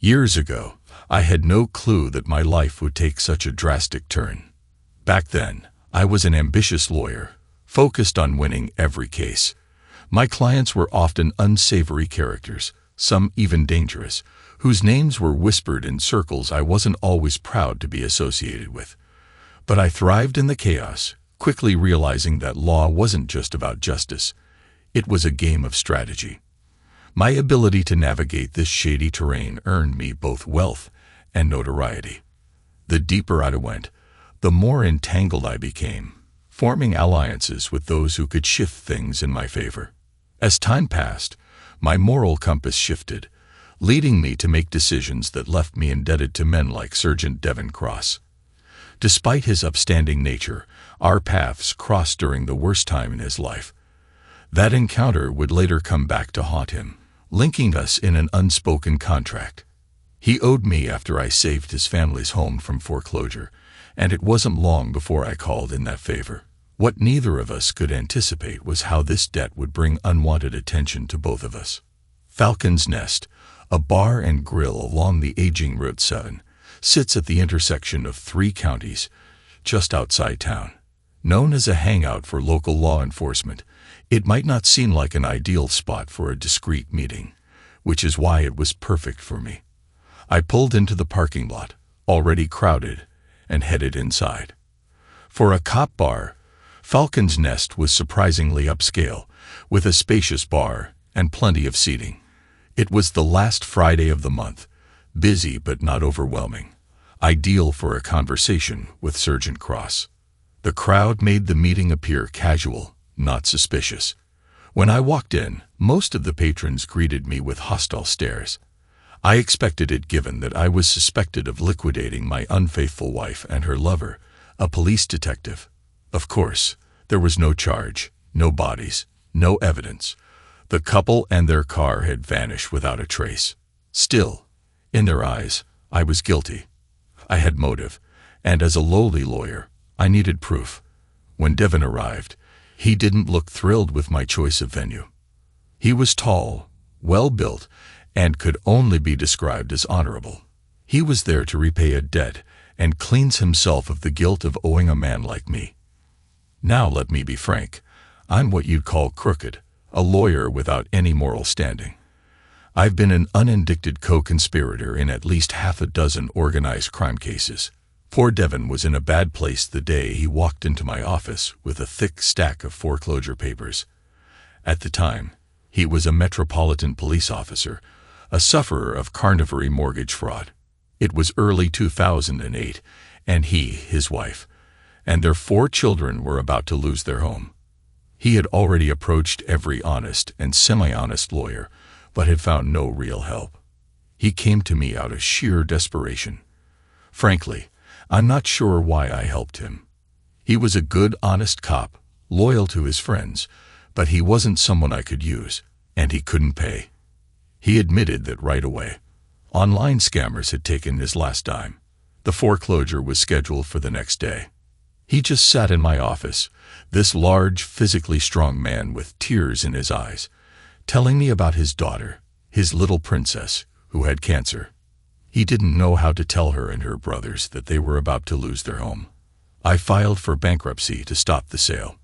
Years ago, I had no clue that my life would take such a drastic turn. Back then, I was an ambitious lawyer, focused on winning every case. My clients were often unsavory characters, some even dangerous, whose names were whispered in circles I wasn't always proud to be associated with. But I thrived in the chaos, quickly realizing that law wasn't just about justice. It was a game of strategy. My ability to navigate this shady terrain earned me both wealth and notoriety. The deeper I went, the more entangled I became, forming alliances with those who could shift things in my favor. As time passed, my moral compass shifted, leading me to make decisions that left me indebted to men like Sergeant Devin Cross. Despite his upstanding nature, our paths crossed during the worst time in his life. That encounter would later come back to haunt him, linking us in an unspoken contract. He owed me after I saved his family's home from foreclosure, and it wasn't long before I called in that favor. What neither of us could anticipate was how this debt would bring unwanted attention to both of us. Falcons Nest, a bar and grill along the aging Route 7, sits at the intersection of 3 counties, just outside town. Known as a hangout for local law enforcement, it might not seem like an ideal spot for a discreet meeting, which is why it was perfect for me. I pulled into the parking lot, already crowded, and headed inside. For a cop bar, Falcons Nest was surprisingly upscale, with a spacious bar and plenty of seating. It was the last Friday of the month, busy but not overwhelming, ideal for a conversation with Sergeant Cross. The crowd made the meeting appear casual, not suspicious. When I walked in, most of the patrons greeted me with hostile stares. I expected it given that I was suspected of liquidating my unfaithful wife and her lover, a police detective. Of course, there was no charge, no bodies, no evidence. The couple and their car had vanished without a trace. Still, in their eyes, I was guilty. I had motive, and as a lowly lawyer, I needed proof. When Devin arrived, he didn't look thrilled with my choice of venue. He was tall, well-built, and could only be described as honorable. He was there to repay a debt and cleanse himself of the guilt of owing a man like me. Now let me be frank, I'm what you'd call crooked, a lawyer without any moral standing. I've been an unindicted co-conspirator in at least half a dozen organized crime cases. Poor Devin was in a bad place the day he walked into my office with a thick stack of foreclosure papers. At the time, he was a metropolitan police officer, a sufferer of carnivory mortgage fraud. It was early 2008, and he, his wife, and their 4 children were about to lose their home. He had already approached every honest and semi-honest lawyer, but had found no real help. He came to me out of sheer desperation. Frankly, I'm not sure why I helped him. He was a good, honest cop, loyal to his friends, but he wasn't someone I could use, and he couldn't pay. He admitted that right away. Online scammers had taken his last dime. The foreclosure was scheduled for the next day. He just sat in my office, this large, physically strong man with tears in his eyes, telling me about his daughter, his little princess, who had cancer. He didn't know how to tell her and her brothers that they were about to lose their home. I filed for bankruptcy to stop the sale.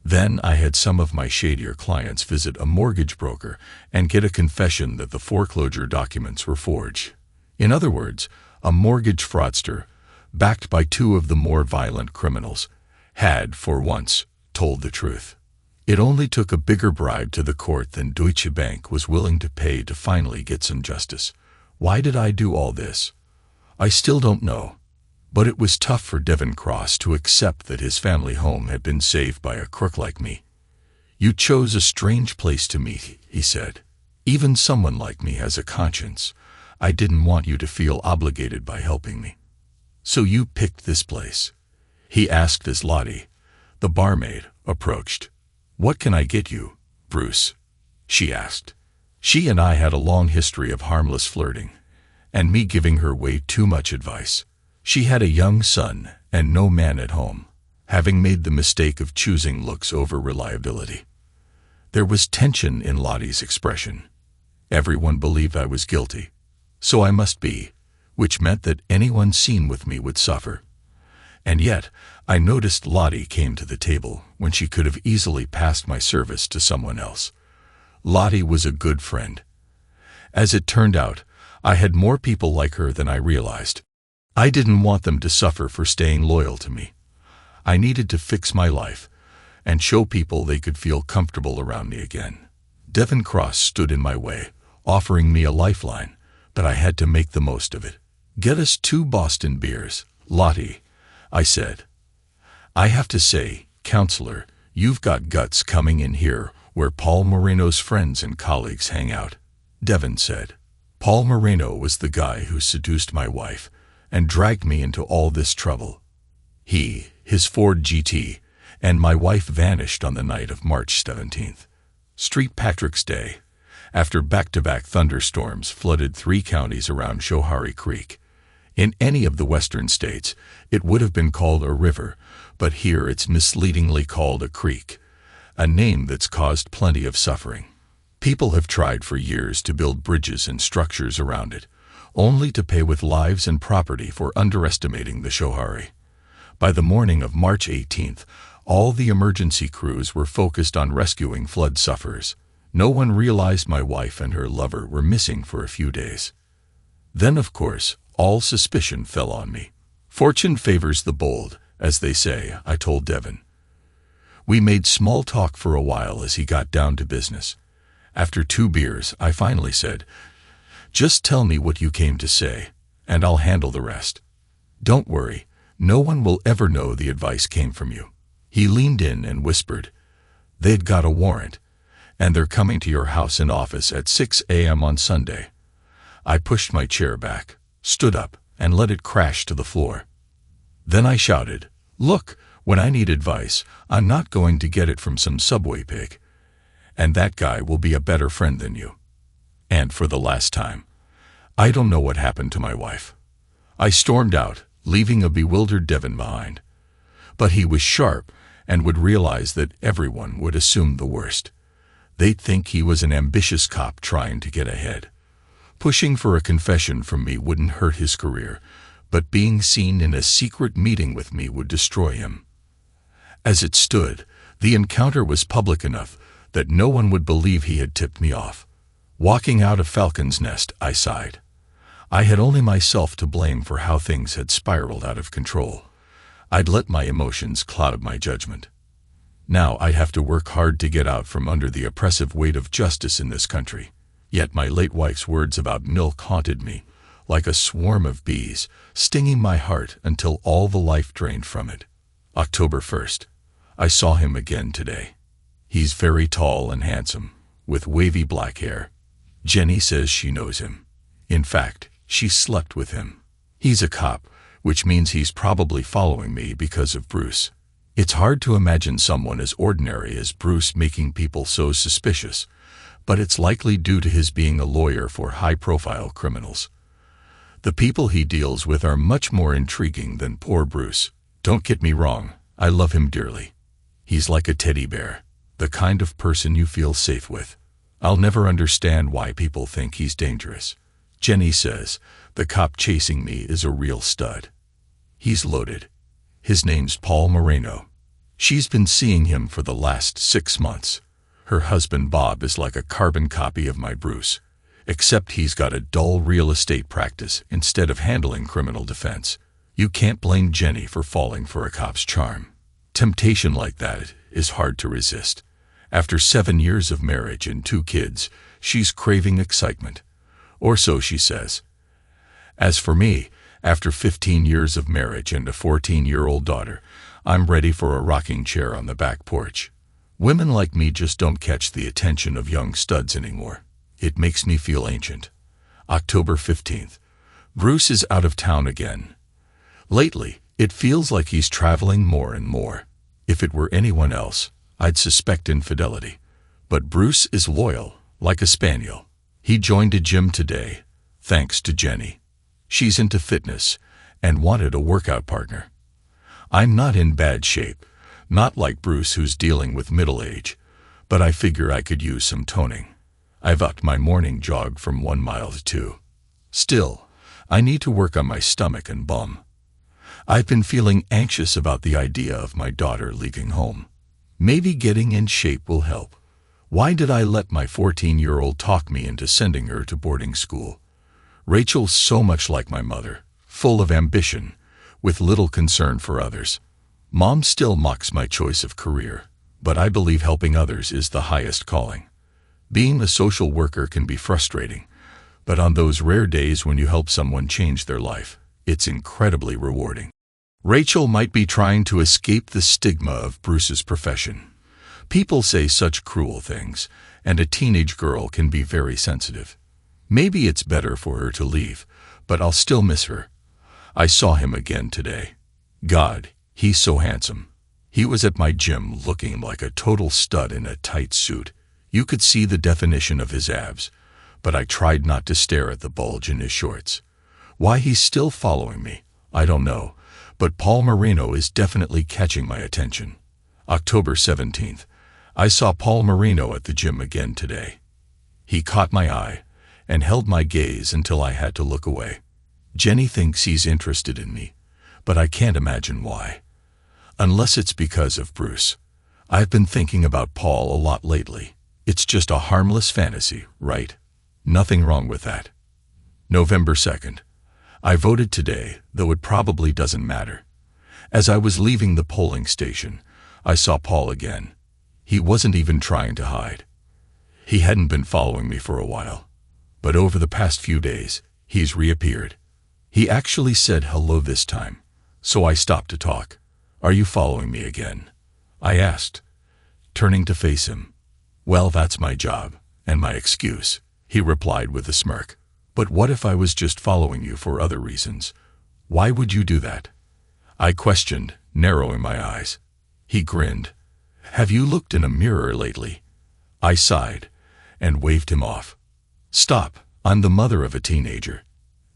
Then I had some of my shadier clients visit a mortgage broker and get a confession that the foreclosure documents were forged. In other words, a mortgage fraudster, backed by 2 of the more violent criminals, had, for once, told the truth. It only took a bigger bribe to the court than Deutsche Bank was willing to pay to finally get some justice. Why did I do all this? I still don't know. But it was tough for Devin Cross to accept that his family home had been saved by a crook like me. "You chose a strange place to meet," he said. "Even someone like me has a conscience. I didn't want you to feel obligated by helping me. So you picked this place?" he asked as Lotty, the barmaid, approached. "What can I get you, Bruce?" she asked. She and I had a long history of harmless flirting, and me giving her way too much advice. She had a young son and no man at home, having made the mistake of choosing looks over reliability. There was tension in Lottie's expression. Everyone believed I was guilty. so I must be, which meant that anyone seen with me would suffer. And yet, I noticed Lotty came to the table when she could have easily passed my service to someone else. Lotty was a good friend. As it turned out, I had more people like her than I realized. I didn't want them to suffer for staying loyal to me. I needed to fix my life and show people they could feel comfortable around me again. Devon Cross stood in my way, offering me a lifeline, but I had to make the most of it. "Get us 2 Boston beers, Lotty," I said. "I have to say, counselor, you've got guts coming in here where Paul Moreno's friends and colleagues hang out," Devon said. Paul Moreno was the guy who seduced my wife and dragged me into all this trouble. He, his Ford GT, and my wife vanished on the night of March 17th. St. Patrick's Day, after back-to-back thunderstorms flooded 3 counties around Schoharie Creek. In any of the western states, it would have been called a river, but here it's misleadingly called a creek, a name that's caused plenty of suffering. People have tried for years to build bridges and structures around it, only to pay with lives and property for underestimating the Schoharie. By the morning of March 18th, all the emergency crews were focused on rescuing flood sufferers. No one realized my wife and her lover were missing for a few days. Then, of course, all suspicion fell on me. Fortune favors the bold, as they say, I told Devon. We made small talk for a while as he got down to business. After 2 beers, I finally said, "Just tell me what you came to say, and I'll handle the rest. Don't worry, no one will ever know the advice came from you." He leaned in and whispered, "They'd got a warrant, and they're coming to your house and office at 6 a.m. on Sunday." I pushed my chair back, stood up, and let it crash to the floor. Then I shouted, "Look, when I need advice, I'm not going to get it from some subway pig. And that guy will be a better friend than you. And for the last time, I don't know what happened to my wife." I stormed out, leaving a bewildered Devon behind. But he was sharp and would realize that everyone would assume the worst. They'd think he was an ambitious cop trying to get ahead. Pushing for a confession from me wouldn't hurt his career, but being seen in a secret meeting with me would destroy him. As it stood, the encounter was public enough that no one would believe he had tipped me off. Walking out of Falcons Nest, I sighed. I had only myself to blame for how things had spiraled out of control. I'd let my emotions cloud my judgment. Now I'd have to work hard to get out from under the oppressive weight of justice in this country. Yet my late wife's words about milk haunted me, like a swarm of bees, stinging my heart until all the life drained from it. October 1st. I saw him again today. He's very tall and handsome, with wavy black hair. Jenny says she knows him. In fact, she slept with him. He's a cop, which means he's probably following me because of Bruce. It's hard to imagine someone as ordinary as Bruce making people so suspicious, but it's likely due to his being a lawyer for high-profile criminals. The people he deals with are much more intriguing than poor Bruce. Don't get me wrong, I love him dearly. He's like a teddy bear, the kind of person you feel safe with. I'll never understand why people think he's dangerous. Jenny says the cop chasing me is a real stud. He's loaded. His name's Paul Moreno. She's been seeing him for the last 6 months. Her husband Bob is like a carbon copy of my Bruce, except he's got a dull real estate practice instead of handling criminal defense. You can't blame Jenny for falling for a cop's charm. Temptation like that is hard to resist. After 7 years of marriage and 2 kids, she's craving excitement. Or so she says. As for me, after 15 years of marriage and a 14-year-old daughter, I'm ready for a rocking chair on the back porch. Women like me just don't catch the attention of young studs anymore. It makes me feel ancient. October 15th. Bruce is out of town again. Lately, it feels like he's traveling more and more. If it were anyone else, I'd suspect infidelity. But Bruce is loyal, like a spaniel. He joined a gym today, thanks to Jenny. She's into fitness and wanted a workout partner. I'm not in bad shape, not like Bruce who's dealing with middle age, but I figure I could use some toning. I've upped my morning jog from 1 mile to 2. Still, I need to work on my stomach and bum. I've been feeling anxious about the idea of my daughter leaving home. Maybe getting in shape will help. Why did I let my 14-year-old talk me into sending her to boarding school? Rachel's so much like my mother, full of ambition, with little concern for others. Mom still mocks my choice of career, but I believe helping others is the highest calling. Being a social worker can be frustrating, but on those rare days when you help someone change their life, it's incredibly rewarding. Rachel might be trying to escape the stigma of Bruce's profession. People say such cruel things, and a teenage girl can be very sensitive. Maybe it's better for her to leave, but I'll still miss her. I saw him again today. God, he's so handsome. He was at my gym looking like a total stud in a tight suit. You could see the definition of his abs, but I tried not to stare at the bulge in his shorts. Why he's still following me, I don't know, but Paul Marino is definitely catching my attention. October 17th. I saw Paul Marino at the gym again today. He caught my eye and held my gaze until I had to look away. Jenny thinks he's interested in me, but I can't imagine why. Unless it's because of Bruce. I've been thinking about Paul a lot lately. It's just a harmless fantasy, right? Nothing wrong with that. November 2nd. I voted today, though it probably doesn't matter. As I was leaving the polling station, I saw Paul again. He wasn't even trying to hide. He hadn't been following me for a while, but over the past few days, he's reappeared. He actually said hello this time, so I stopped to talk. Are you following me again? I asked, turning to face him. Well, that's my job, and my excuse, he replied with a smirk. But what if I was just following you for other reasons? Why would you do that? I questioned, narrowing my eyes. He grinned. Have you looked in a mirror lately? I sighed and waved him off. Stop, I'm the mother of a teenager.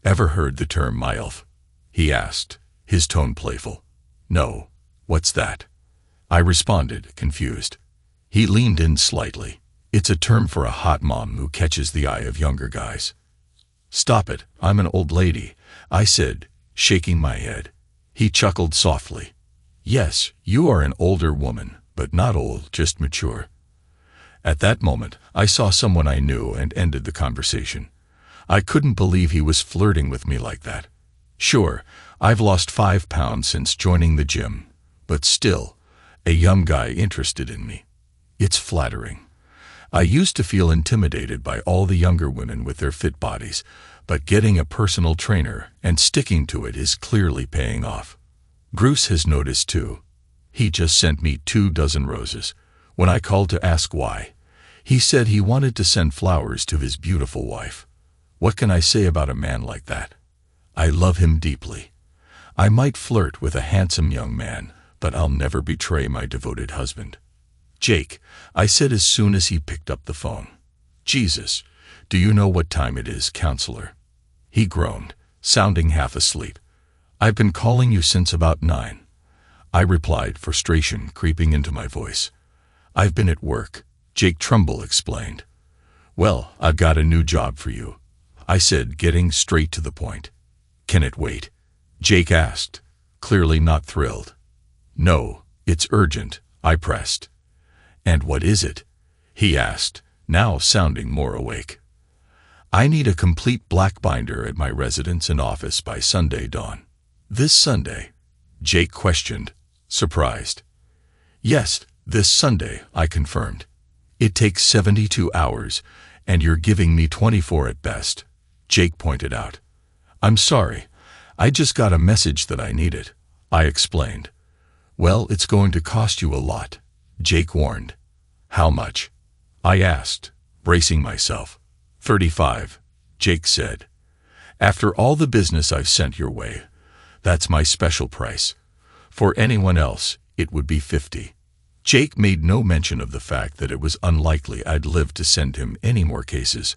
Ever heard the term MILF? He asked, his tone playful. No, what's that? I responded, confused. He leaned in slightly. It's a term for a hot mom who catches the eye of younger guys. Stop it, I'm an old lady, I said, shaking my head. He chuckled softly. Yes, you are an older woman, but not old, just mature. At that moment, I saw someone I knew and ended the conversation. I couldn't believe he was flirting with me like that. Sure, I've lost 5 pounds since joining the gym, but still, a young guy interested in me. It's flattering. I used to feel intimidated by all the younger women with their fit bodies, but getting a personal trainer and sticking to it is clearly paying off. Bruce has noticed too. He just sent me 2 dozen roses. When I called to ask why, he said he wanted to send flowers to his beautiful wife. What can I say about a man like that? I love him deeply. I might flirt with a handsome young man, but I'll never betray my devoted husband. Jake, I said as soon as he picked up the phone. Jesus, do you know what time it is, counselor? He groaned, sounding half asleep. I've been calling you since about 9. I replied, frustration creeping into my voice. I've been at work, Jake Trumbull explained. Well, I've got a new job for you, I said, getting straight to the point. Can it wait? Jake asked, clearly not thrilled. No, it's urgent, I pressed. And what is it? He asked, now sounding more awake. I need a complete black binder at my residence and office by Sunday dawn. This Sunday? Jake questioned, surprised. Yes, this Sunday, I confirmed. It takes 72 hours, and you're giving me 24 at best, Jake pointed out. I'm sorry, I just got a message that I need it, I explained. Well, it's going to cost you a lot, Jake warned. How much? I asked, bracing myself. 35, Jake said. After all the business I've sent your way, that's my special price. For anyone else, it would be 50. Jake made no mention of the fact that it was unlikely I'd live to send him any more cases.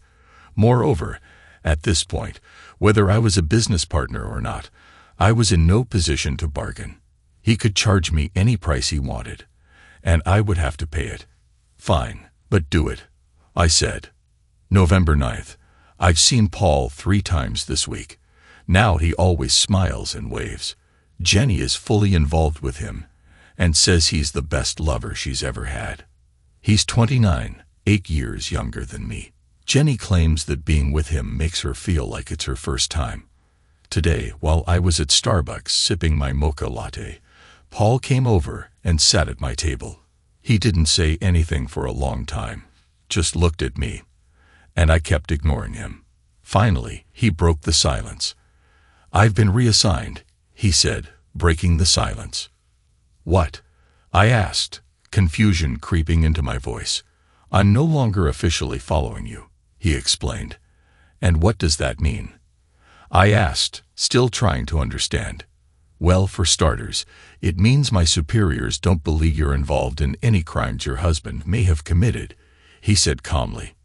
Moreover, at this point, whether I was a business partner or not, I was in no position to bargain. He could charge me any price he wanted, and I would have to pay it. Fine, but do it, I said. November 9th. I've seen Paul 3 times this week. Now he always smiles and waves. Jenny is fully involved with him and says he's the best lover she's ever had. He's 29, 8 years younger than me. Jenny claims that being with him makes her feel like it's her first time. Today, while I was at Starbucks sipping my mocha latte, Paul came over and sat at my table. He didn't say anything for a long time, just looked at me, and I kept ignoring him. Finally, he broke the silence. "I've been reassigned," he said, breaking the silence. "What?" I asked, confusion creeping into my voice. "I'm no longer officially following you," he explained. "And what does that mean?" I asked, still trying to understand. "Well, for starters, it means my superiors don't believe you're involved in any crimes your husband may have committed," he said calmly.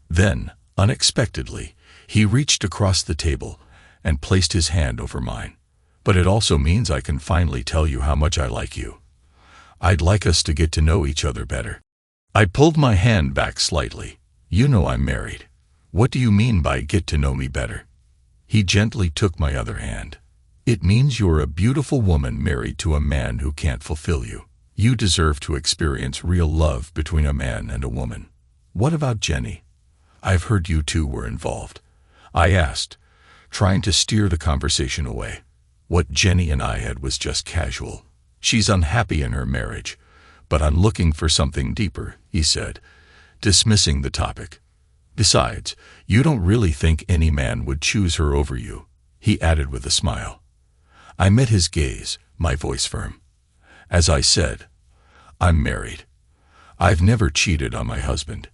Then, unexpectedly, he reached across the table and placed his hand over mine. "But it also means I can finally tell you how much I like you. I'd like us to get to know each other better." I pulled my hand back slightly. "You know I'm married. What do you mean by get to know me better?" He gently took my other hand. "It means you're a beautiful woman married to a man who can't fulfill you. You deserve to experience real love between a man and a woman." "What about Jenny? I've heard you two were involved," I asked, trying to steer the conversation away. "What Jenny and I had was just casual. She's unhappy in her marriage, but I'm looking for something deeper," he said, dismissing the topic. "Besides, you don't really think any man would choose her over you," he added with a smile. I met his gaze, my voice firm. As I said, "I'm married. I've never cheated on my husband."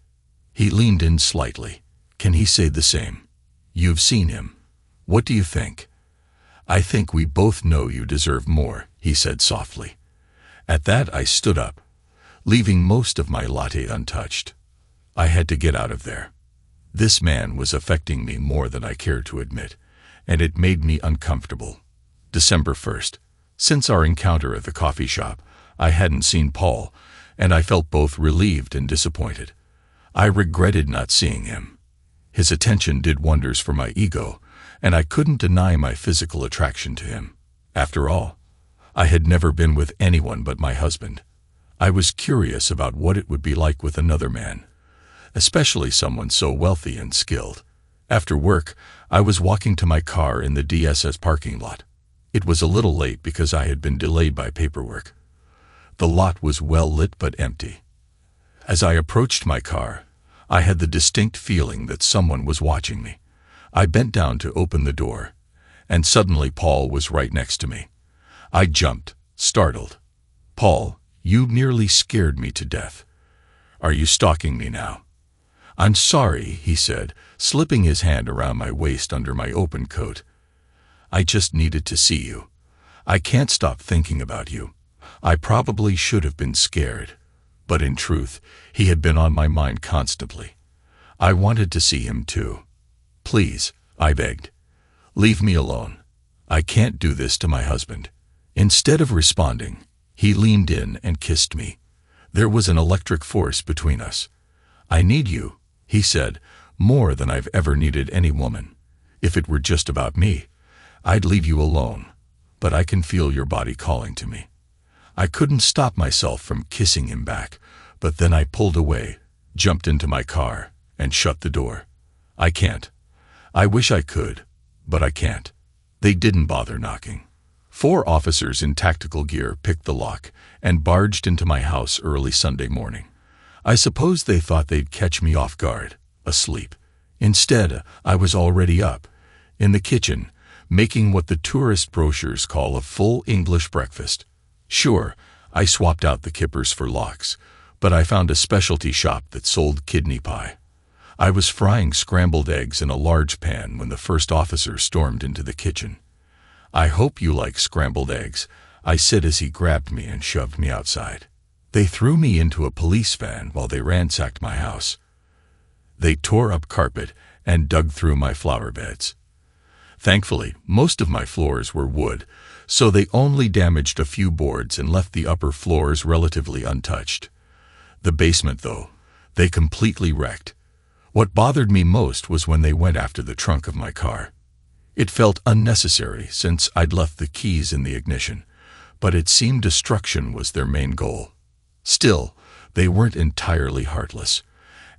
He leaned in slightly. "Can he say the same? You've seen him. What do you think?" "I think we both know you deserve more," he said softly. At that I stood up, leaving most of my latte untouched. I had to get out of there. This man was affecting me more than I cared to admit, and it made me uncomfortable. December 1st. Since our encounter at the coffee shop, I hadn't seen Paul, and I felt both relieved and disappointed. I regretted not seeing him. His attention did wonders for my ego, and I couldn't deny my physical attraction to him. After all, I had never been with anyone but my husband. I was curious about what it would be like with another man, especially someone so wealthy and skilled. After work, I was walking to my car in the DSS parking lot. It was a little late because I had been delayed by paperwork. The lot was well lit but empty. As I approached my car, I had the distinct feeling that someone was watching me. I bent down to open the door, and suddenly Paul was right next to me. I jumped, startled. "Paul, you nearly scared me to death. Are you stalking me now?" "I'm sorry," he said, slipping his hand around my waist under my open coat. "I just needed to see you. I can't stop thinking about you." I probably should have been scared, but in truth, he had been on my mind constantly. I wanted to see him too. "Please," I begged, "leave me alone. I can't do this to my husband." Instead of responding, he leaned in and kissed me. There was an electric force between us. "I need you," he said, "more than I've ever needed any woman. If it were just about me, I'd leave you alone, but I can feel your body calling to me." I couldn't stop myself from kissing him back, but then I pulled away, jumped into my car, and shut the door. "I can't. I wish I could, but I can't." They didn't bother knocking. 4 officers in tactical gear picked the lock and barged into my house early Sunday morning. I suppose they thought they'd catch me off guard, asleep. Instead, I was already up, in the kitchen, making what the tourist brochures call a full English breakfast. Sure, I swapped out the kippers for locks, but I found a specialty shop that sold kidney pie. I was frying scrambled eggs in a large pan when the first officer stormed into the kitchen. "I hope you like scrambled eggs," I said as he grabbed me and shoved me outside. They threw me into a police van while they ransacked my house. They tore up carpet and dug through my flower beds. Thankfully, most of my floors were wood, so they only damaged a few boards and left the upper floors relatively untouched. The basement, though, they completely wrecked. What bothered me most was when they went after the trunk of my car. It felt unnecessary since I'd left the keys in the ignition, but it seemed destruction was their main goal. Still, they weren't entirely heartless.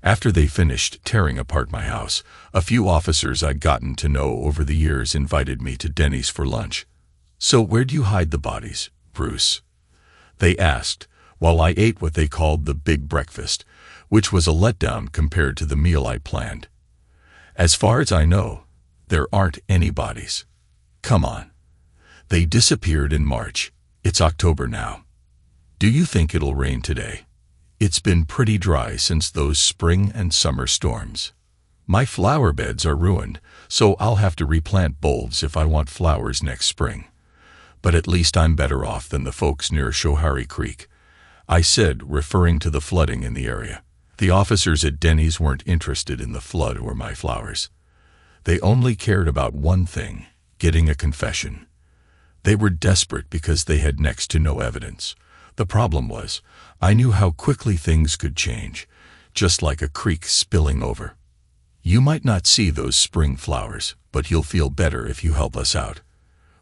After they finished tearing apart my house, a few officers I'd gotten to know over the years invited me to Denny's for lunch. "So where do you hide the bodies, Bruce?" they asked, while I ate what they called the big breakfast, which was a letdown compared to the meal I planned. "As far as I know, there aren't any bodies." "Come on. They disappeared in March. It's October now. Do you think it'll rain today? It's been pretty dry since those spring and summer storms. My flower beds are ruined, so I'll have to replant bulbs if I want flowers next spring. But at least I'm better off than the folks near Schoharie Creek," I said, referring to the flooding in the area. The officers at Denny's weren't interested in the flood or my flowers. They only cared about one thing: getting a confession. They were desperate because they had next to no evidence. The problem was, I knew how quickly things could change, just like a creek spilling over. "You might not see those spring flowers, but you'll feel better if you help us out.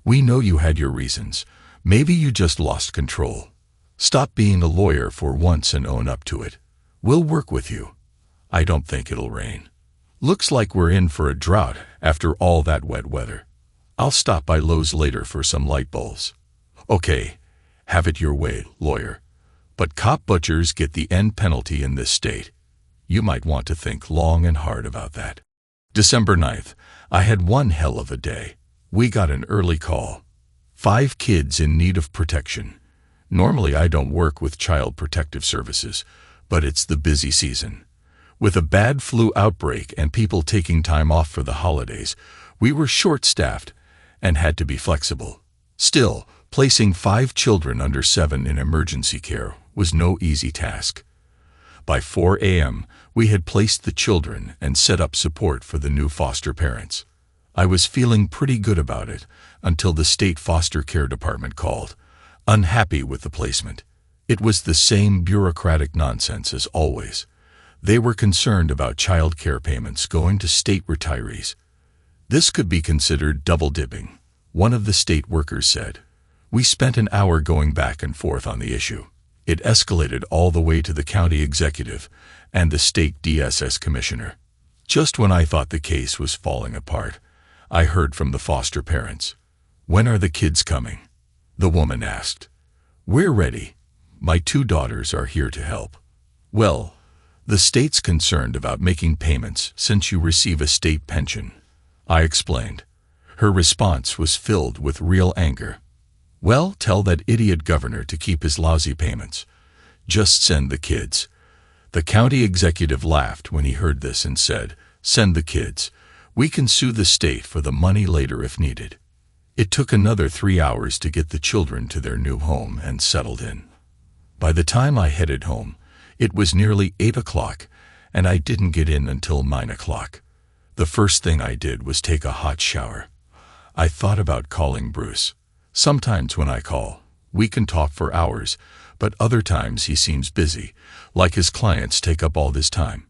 We know you had your reasons. Maybe you just lost control. Stop being a lawyer for once and own up to it. We'll work with you." "I don't think it'll rain. Looks like we're in for a drought after all that wet weather. I'll stop by Lowe's later for some light bulbs." "Okay, have it your way, lawyer. But cop butchers get the end penalty in this state. You might want to think long and hard about that." December 9th, I had one hell of a day. We got an early call. 5 kids in need of protection. Normally I don't work with Child Protective Services, but it's the busy season. With a bad flu outbreak and people taking time off for the holidays, we were short-staffed and had to be flexible. Still, placing 5 children under 7 in emergency care was no easy task. By 4 a.m., we had placed the children and set up support for the new foster parents. I was feeling pretty good about it until the state foster care department called, unhappy with the placement. It was the same bureaucratic nonsense as always. They were concerned about child care payments going to state retirees. This could be considered double-dipping, one of the state workers said. We spent an hour going back and forth on the issue. It escalated all the way to the county executive and the state DSS commissioner. Just when I thought the case was falling apart, I heard from the foster parents. "When are the kids coming?" the woman asked. "We're ready. My 2 daughters are here to help." "Well, the state's concerned about making payments since you receive a state pension," I explained. Her response was filled with real anger. "Well, tell that idiot governor to keep his lousy payments. Just send the kids." The county executive laughed when he heard this and said, "Send the kids. We can sue the state for the money later if needed." It took another 3 hours to get the children to their new home and settled in. By the time I headed home, it was nearly 8 o'clock, and I didn't get in until 9 o'clock. The first thing I did was take a hot shower. I thought about calling Bruce. Sometimes when I call, we can talk for hours, but other times he seems busy, like his clients take up all this time.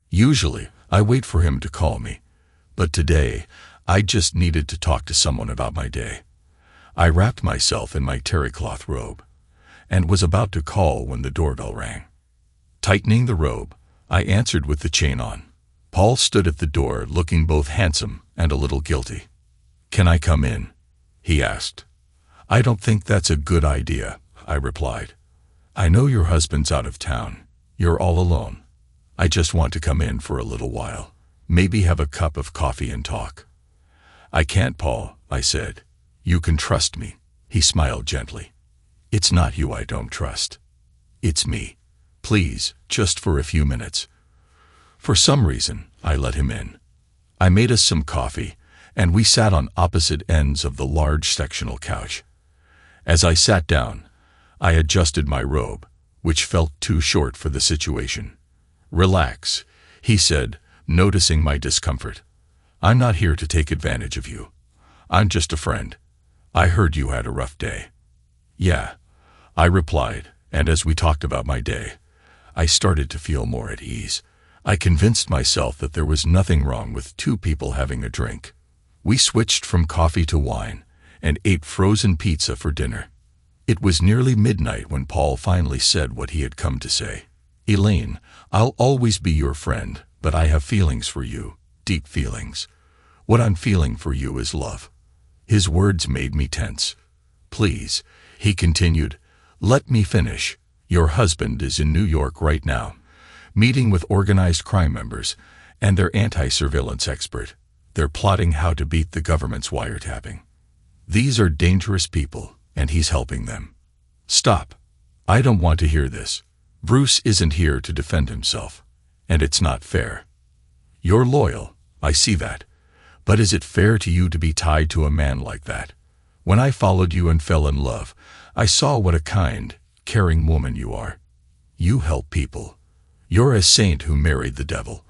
Usually, I wait for him to call me, but today, I just needed to talk to someone about my day. I wrapped myself in my terry cloth robe and was about to call when the doorbell rang. Tightening the robe, I answered with the chain on. Paul stood at the door looking both handsome and a little guilty. "Can I come in?" he asked. "I don't think that's a good idea," I replied. "I know your husband's out of town. You're all alone. I just want to come in for a little while, maybe have a cup of coffee and talk." "I can't, Paul," I said. "You can trust me." He smiled gently. "It's not you I don't trust. It's me. Please, just for a few minutes." For some reason, I let him in. I made us some coffee, and we sat on opposite ends of the large sectional couch. As I sat down, I adjusted my robe, which felt too short for the situation. "Relax," he said, noticing my discomfort. "I'm not here to take advantage of you. I'm just a friend. I heard you had a rough day." "Yeah," I replied, and as we talked about my day, I started to feel more at ease. I convinced myself that there was nothing wrong with two people having a drink. We switched from coffee to wine and ate frozen pizza for dinner. It was nearly midnight when Paul finally said what he had come to say. "Elaine, I'll always be your friend, but I have feelings for you, deep feelings. What I'm feeling for you is love." His words made me tense. "Please," he continued, "let me finish. Your husband is in New York right now, meeting with organized crime members and their anti-surveillance expert. They're plotting how to beat the government's wiretapping. These are dangerous people, and he's helping them." "Stop. I don't want to hear this. Bruce isn't here to defend himself, and it's not fair. You're loyal, I see that. But is it fair to you to be tied to a man like that? When I followed you and fell in love, I saw what a kind, caring woman you are. You help people. You're a saint who married the devil.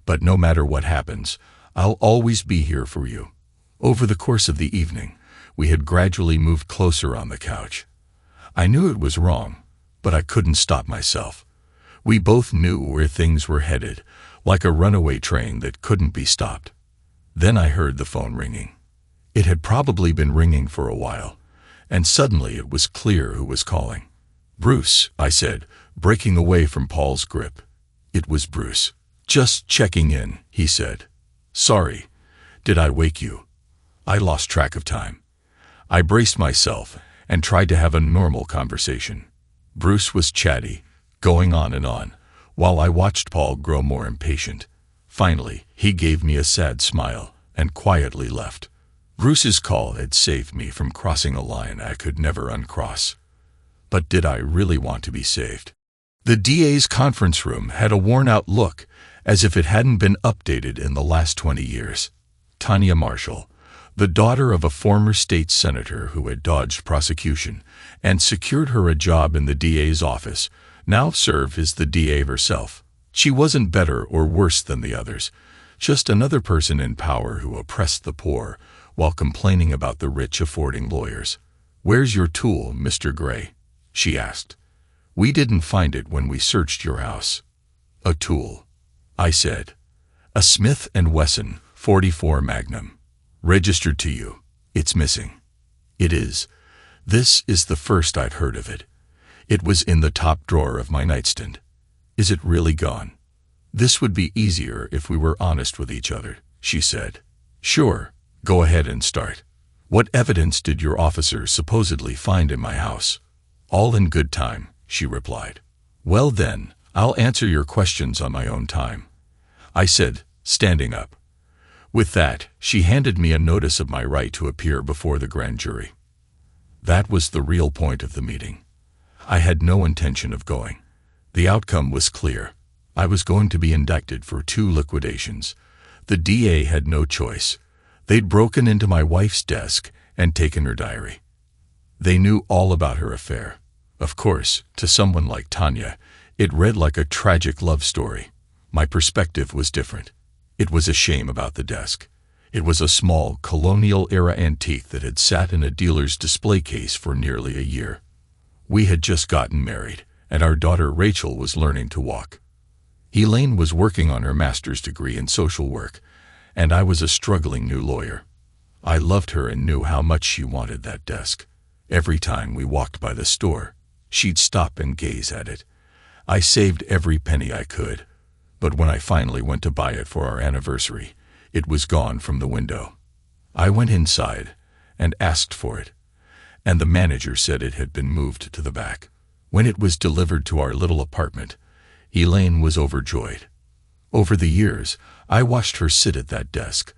But no matter what happens, I'll always be here for you." Over the course of the evening, we had gradually moved closer on the couch. I knew it was wrong, but I couldn't stop myself. We both knew where things were headed, like a runaway train that couldn't be stopped. Then I heard the phone ringing. It had probably been ringing for a while, and suddenly it was clear who was calling. "Bruce," I said, breaking away from Paul's grip. It was Bruce. "Just checking in," he said. "Sorry. Did I wake you?" I lost track of time. I braced myself and tried to have a normal conversation. Bruce was chatty, going on and on, while I watched Paul grow more impatient. Finally, he gave me a sad smile and quietly left. Bruce's call had saved me from crossing a line I could never uncross. But did I really want to be saved? The DA's conference room had a worn-out look, as if it hadn't been updated in the last 20 years. Tanya Marshall, the daughter of a former state senator who had dodged prosecution and secured her a job in the DA's office, now served as the DA herself. She wasn't better or worse than the others, just another person in power who oppressed the poor while complaining about the rich affording lawyers. "Where's your tool, Mr. Gray?" she asked. "We didn't find it when we searched your house." "A tool," I said. "A Smith & Wesson 44 Magnum. Registered to you. It's missing." "It is. This is the first I've heard of it. It was in the top drawer of my nightstand." "Is it really gone?" "This would be easier if we were honest with each other," she said. "Sure, go ahead and start. What evidence did your officers supposedly find in my house?" "All in good time," she replied. "Well then, I'll answer your questions on my own time," I said, standing up. With that, she handed me a notice of my right to appear before the grand jury. That was the real point of the meeting. I had no intention of going. The outcome was clear. I was going to be indicted for 2 liquidations. The DA had no choice. They'd broken into my wife's desk and taken her diary. They knew all about her affair. Of course, to someone like Tanya, it read like a tragic love story. My perspective was different. It was a shame about the desk. It was a small, colonial-era antique that had sat in a dealer's display case for nearly a year. We had just gotten married, and our daughter Rachel was learning to walk. Elaine was working on her master's degree in social work, and I was a struggling new lawyer. I loved her and knew how much she wanted that desk. Every time we walked by the store, she'd stop and gaze at it. I saved every penny I could, but when I finally went to buy it for our anniversary, it was gone from the window. I went inside and asked for it, and the manager said it had been moved to the back. When it was delivered to our little apartment, Elaine was overjoyed. Over the years, I watched her sit at that desk,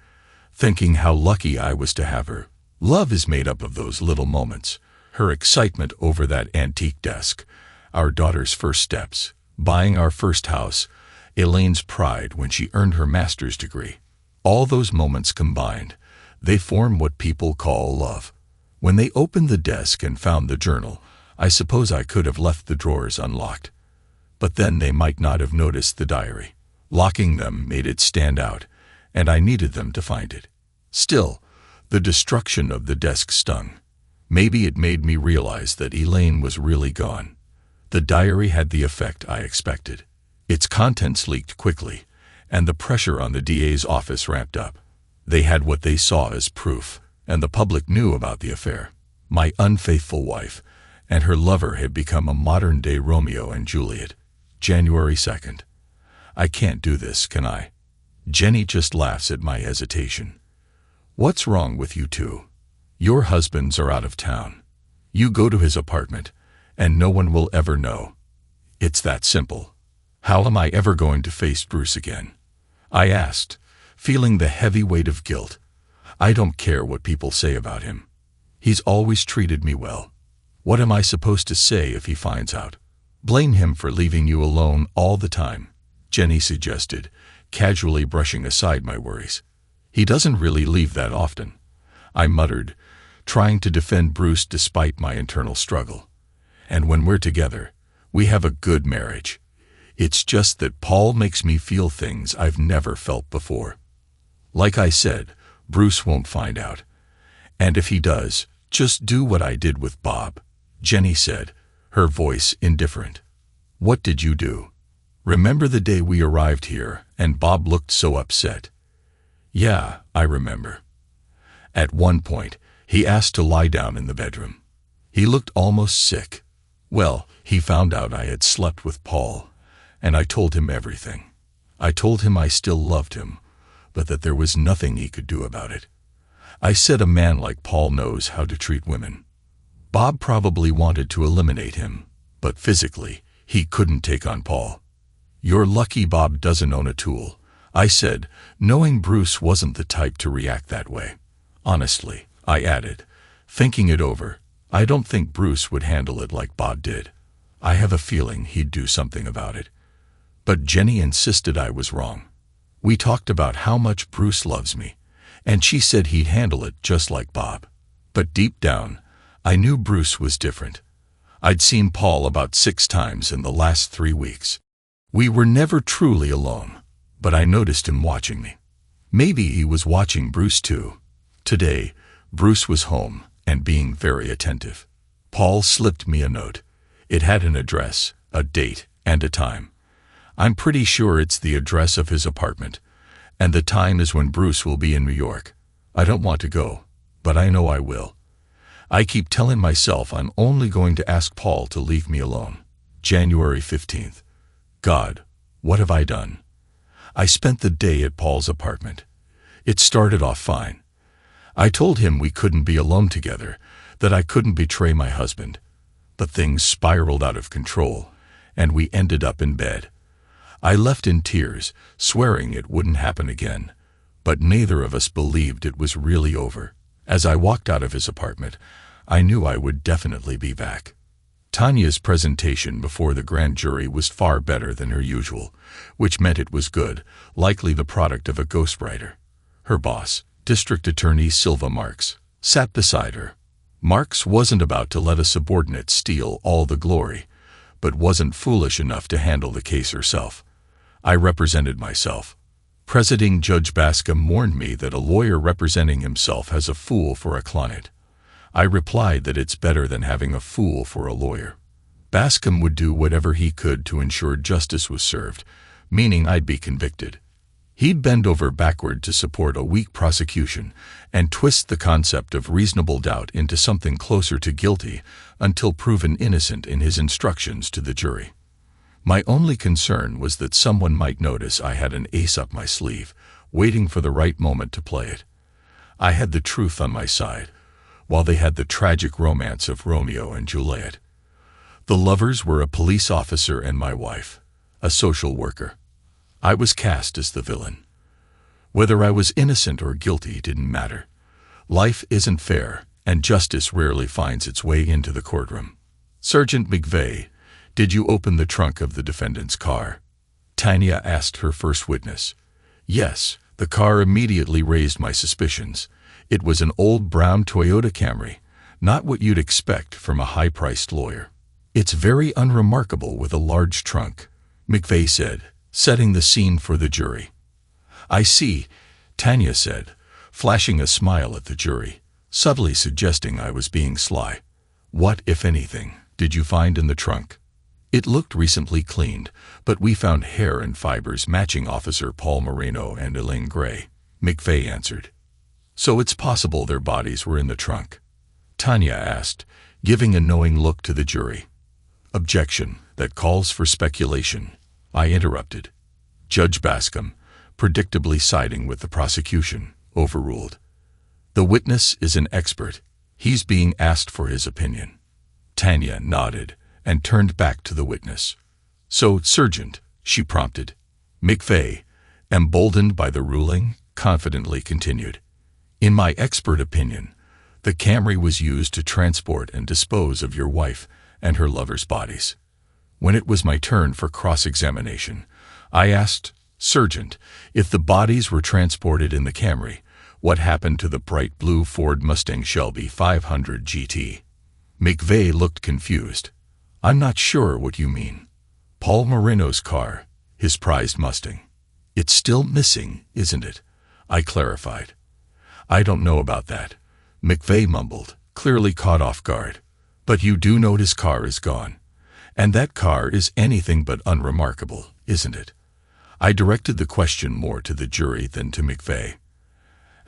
thinking how lucky I was to have her. Love is made up of those little moments. Her excitement over that antique desk, our daughter's first steps, buying our first house, Elaine's pride when she earned her master's degree. All those moments combined, they form what people call love. When they opened the desk and found the journal, I suppose I could have left the drawers unlocked. But then they might not have noticed the diary. Locking them made it stand out, and I needed them to find it. Still, the destruction of the desk stung. Maybe it made me realize that Elaine was really gone. The diary had the effect I expected. Its contents leaked quickly, and the pressure on the DA's office ramped up. They had what they saw as proof, and the public knew about the affair. My unfaithful wife and her lover had become a modern-day Romeo and Juliet. January 2nd. I can't do this, can I? Jenny just laughs at my hesitation. What's wrong with you two? Your husbands are out of town. You go to his apartment, and no one will ever know. It's that simple. How am I ever going to face Bruce again? I asked, feeling the heavy weight of guilt. I don't care what people say about him. He's always treated me well. What am I supposed to say if he finds out? Blame him for leaving you alone all the time, Jenny suggested, casually brushing aside my worries. He doesn't really leave that often, I muttered, trying to defend Bruce despite my internal struggle. And when we're together, we have a good marriage. It's just that Paul makes me feel things I've never felt before. Like I said, Bruce won't find out. And if he does, just do what I did with Bob, Jenny said, her voice indifferent. What did you do? Remember the day we arrived here and Bob looked so upset? Yeah, I remember. At one point, he asked to lie down in the bedroom. He looked almost sick. Well, he found out I had slept with Paul, and I told him everything. I told him I still loved him, but that there was nothing he could do about it. I said a man like Paul knows how to treat women. Bob probably wanted to eliminate him, but physically, he couldn't take on Paul. You're lucky Bob doesn't own a tool, I said, knowing Bruce wasn't the type to react that way. Honestly, I added, thinking it over, I don't think Bruce would handle it like Bob did. I have a feeling he'd do something about it. But Jenny insisted I was wrong. We talked about how much Bruce loves me, and she said he'd handle it just like Bob. But deep down, I knew Bruce was different. I'd seen Paul about 6 times in the last 3 weeks. We were never truly alone, but I noticed him watching me. Maybe he was watching Bruce too. Today, Bruce was home and being very attentive. Paul slipped me a note. It had an address, a date, and a time. I'm pretty sure it's the address of his apartment, and the time is when Bruce will be in New York. I don't want to go, but I know I will. I keep telling myself I'm only going to ask Paul to leave me alone. January 15th. God, what have I done? I spent the day at Paul's apartment. It started off fine. I told him we couldn't be alone together, that I couldn't betray my husband. But things spiraled out of control, and we ended up in bed. I left in tears, swearing it wouldn't happen again, but neither of us believed it was really over. As I walked out of his apartment, I knew I would definitely be back. Tanya's presentation before the grand jury was far better than her usual, which meant it was good, likely the product of a ghostwriter. Her boss, District Attorney Silva Marks, sat beside her. Marks wasn't about to let a subordinate steal all the glory, but wasn't foolish enough to handle the case herself. I represented myself. Presiding Judge Bascom warned me that a lawyer representing himself has a fool for a client. I replied that it's better than having a fool for a lawyer. Bascom would do whatever he could to ensure justice was served, meaning I'd be convicted. He'd bend over backward to support a weak prosecution and twist the concept of reasonable doubt into something closer to guilty until proven innocent in his instructions to the jury. My only concern was that someone might notice I had an ace up my sleeve, waiting for the right moment to play it. I had the truth on my side, while they had the tragic romance of Romeo and Juliet. The lovers were a police officer and my wife, a social worker. I was cast as the villain. Whether I was innocent or guilty didn't matter. Life isn't fair, and justice rarely finds its way into the courtroom. Sergeant McVeigh, did you open the trunk of the defendant's car? Tanya asked her first witness. Yes, the car immediately raised my suspicions. It was an old brown Toyota Camry, not what you'd expect from a high-priced lawyer. It's very unremarkable with a large trunk, McVeigh said, setting the scene for the jury. I see, Tanya said, flashing a smile at the jury, subtly suggesting I was being sly. What, if anything, did you find in the trunk? It looked recently cleaned, but we found hair and fibers matching Officer Paul Moreno and Elaine Gray, McVeigh answered. So it's possible their bodies were in the trunk? Tanya asked, giving a knowing look to the jury. Objection, that calls for speculation, I interrupted. Judge Bascom, predictably siding with the prosecution, overruled. The witness is an expert. He's being asked for his opinion. Tanya nodded and turned back to the witness. So, Sergeant, she prompted. McVeigh, emboldened by the ruling, confidently continued. In my expert opinion, the Camry was used to transport and dispose of your wife and her lover's bodies. When it was my turn for cross-examination, I asked, Sergeant, if the bodies were transported in the Camry, what happened to the bright blue Ford Mustang Shelby 500 GT? McVeigh looked confused. I'm not sure what you mean. Paul Moreno's car, his prized Mustang. It's still missing, isn't it? I clarified. I don't know about that, McVeigh mumbled, clearly caught off guard. But you do know his car is gone. And that car is anything but unremarkable, isn't it? I directed the question more to the jury than to McVeigh.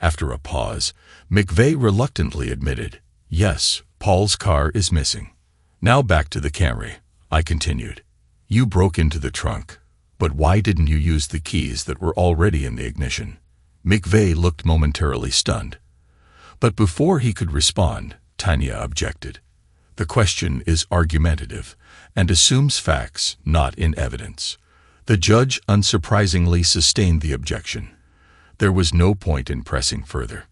After a pause, McVeigh reluctantly admitted, yes, Paul's car is missing. Now back to the Camry, I continued. You broke into the trunk, but why didn't you use the keys that were already in the ignition? McVeigh looked momentarily stunned. But before he could respond, Tanya objected. The question is argumentative and assumes facts, not in evidence. The judge unsurprisingly sustained the objection. There was no point in pressing further.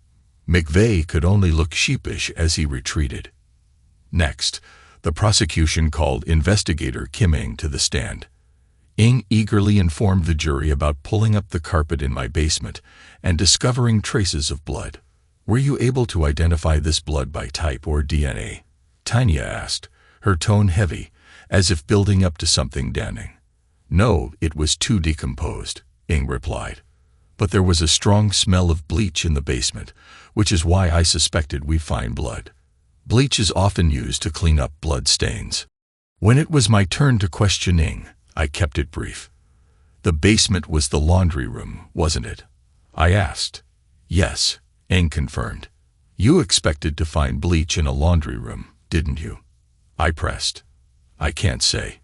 McVeigh could only look sheepish as he retreated. Next, the prosecution called investigator Kim Ng to the stand. Ng eagerly informed the jury about pulling up the carpet in my basement and discovering traces of blood. Were you able to identify this blood by type or DNA? Tanya asked, her tone heavy, as if building up to something damning. No, it was too decomposed, Ng replied. But there was a strong smell of bleach in the basement, which is why I suspected we'd find blood. Bleach is often used to clean up blood stains. When it was my turn to question Ng, I kept it brief. The basement was the laundry room, wasn't it? I asked. Yes, Ng confirmed. You expected to find bleach in a laundry room, didn't you? I pressed. I can't say.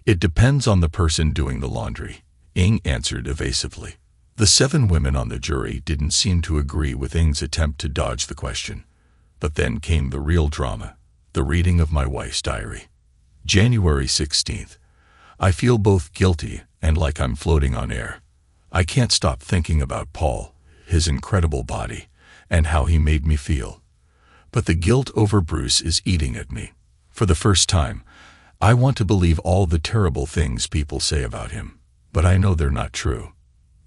It depends on the person doing the laundry, Ng answered evasively. The 7 women on the jury didn't seem to agree with Ng's attempt to dodge the question. But then came the real drama, the reading of my wife's diary. January 16th. I feel both guilty and like I'm floating on air. I can't stop thinking about Paul, his incredible body, and how he made me feel. But the guilt over Bruce is eating at me. For the first time, I want to believe all the terrible things people say about him, but I know they're not true.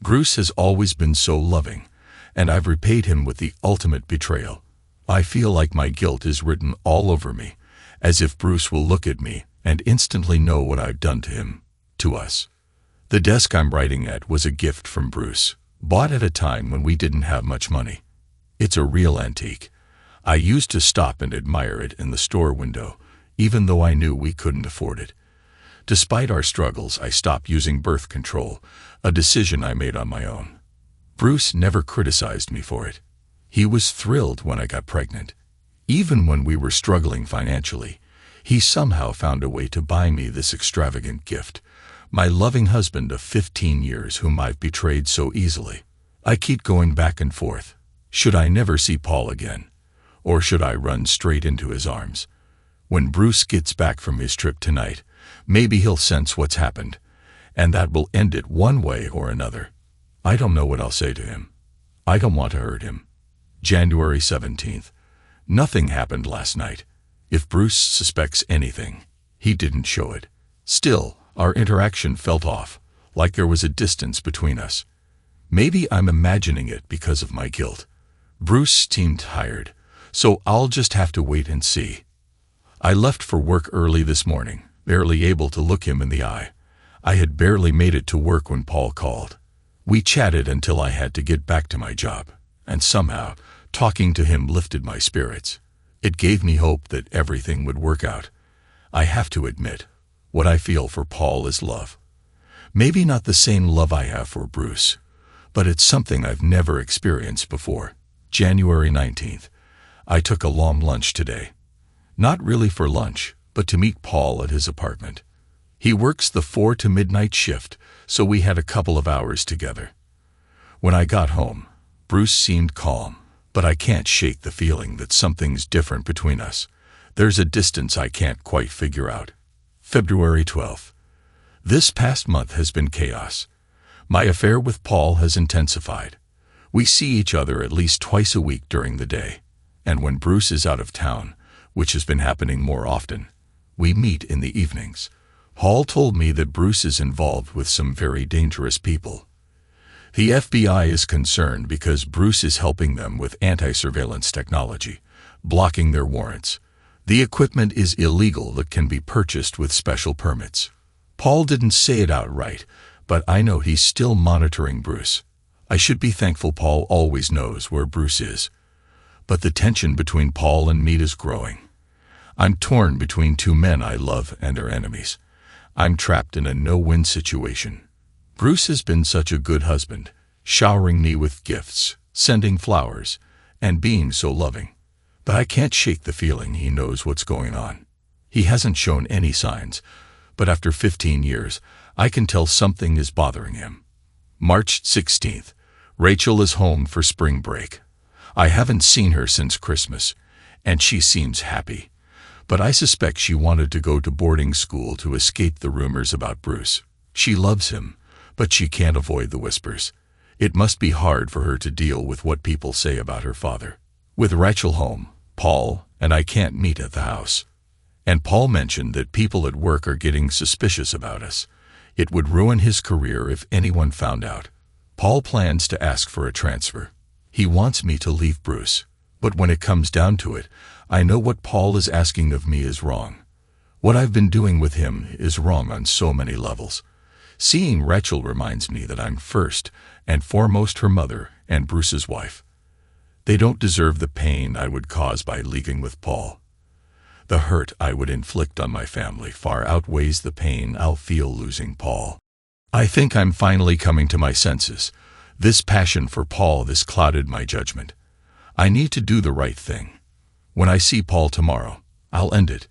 Bruce has always been so loving, and I've repaid him with the ultimate betrayal. I feel like my guilt is written all over me, as if Bruce will look at me and instantly know what I've done to him, to us. The desk I'm writing at was a gift from Bruce, bought at a time when we didn't have much money. It's a real antique. I used to stop and admire it in the store window, even though I knew we couldn't afford it. Despite our struggles, I stopped using birth control, a decision I made on my own. Bruce never criticized me for it. He was thrilled when I got pregnant. Even when we were struggling financially, he somehow found a way to buy me this extravagant gift, my loving husband of 15 years whom I've betrayed so easily. I keep going back and forth. Should I never see Paul again? Or should I run straight into his arms? When Bruce gets back from his trip tonight, maybe he'll sense what's happened, and that will end it one way or another. I don't know what I'll say to him. I don't want to hurt him. January 17th. Nothing happened last night. If Bruce suspects anything, he didn't show it. Still, our interaction felt off, like there was a distance between us. Maybe I'm imagining it because of my guilt. Bruce seemed tired, so I'll just have to wait and see. I left for work early this morning, barely able to look him in the eye. I had barely made it to work when Paul called. We chatted until I had to get back to my job, and somehow, talking to him lifted my spirits. It gave me hope that everything would work out. I have to admit, What I feel for Paul is love. Maybe not the same love I have for Bruce, but it's something I've never experienced before. January 19th. I took a long lunch today. Not really for lunch, but to meet Paul at his apartment. He works the 4 to midnight shift, so we had a couple of hours together. When I got home, Bruce seemed calm, but I can't shake the feeling that something's different between us. There's a distance I can't quite figure out. February 12th. This past month has been chaos. My affair with Paul has intensified. We see each other at least twice a week during the day, and when Bruce is out of town, which has been happening more often, we meet in the evenings. Paul told me that Bruce is involved with some very dangerous people. The FBI is concerned because Bruce is helping them with anti-surveillance technology, blocking their warrants. The equipment is illegal that can be purchased with special permits. Paul didn't say it outright, but I know he's still monitoring Bruce. I should be thankful Paul always knows where Bruce is. But the tension between Paul and me is growing. I'm torn between two men I love and are enemies. I'm trapped in a no-win situation. Bruce has been such a good husband, showering me with gifts, sending flowers, and being so loving. But I can't shake the feeling he knows what's going on. He hasn't shown any signs, but after 15 years, I can tell something is bothering him. March 16th. Rachel is home for spring break. I haven't seen her since Christmas, and she seems happy. But I suspect she wanted to go to boarding school to escape the rumors about Bruce. She loves him, but she can't avoid the whispers. It must be hard for her to deal with what people say about her father. With Rachel home, Paul and I can't meet at the house. And Paul mentioned that people at work are getting suspicious about us. It would ruin his career if anyone found out. Paul plans to ask for a transfer. He wants me to leave Bruce, but when it comes down to it, I know what Paul is asking of me is wrong. What I've been doing with him is wrong on so many levels. Seeing Rachel reminds me that I'm first and foremost her mother and Bruce's wife. They don't deserve the pain I would cause by leaguing with Paul. The hurt I would inflict on my family far outweighs the pain I'll feel losing Paul. I think I'm finally coming to my senses. This passion for Paul has clouded my judgment. I need to do the right thing. When I see Paul tomorrow, I'll end it.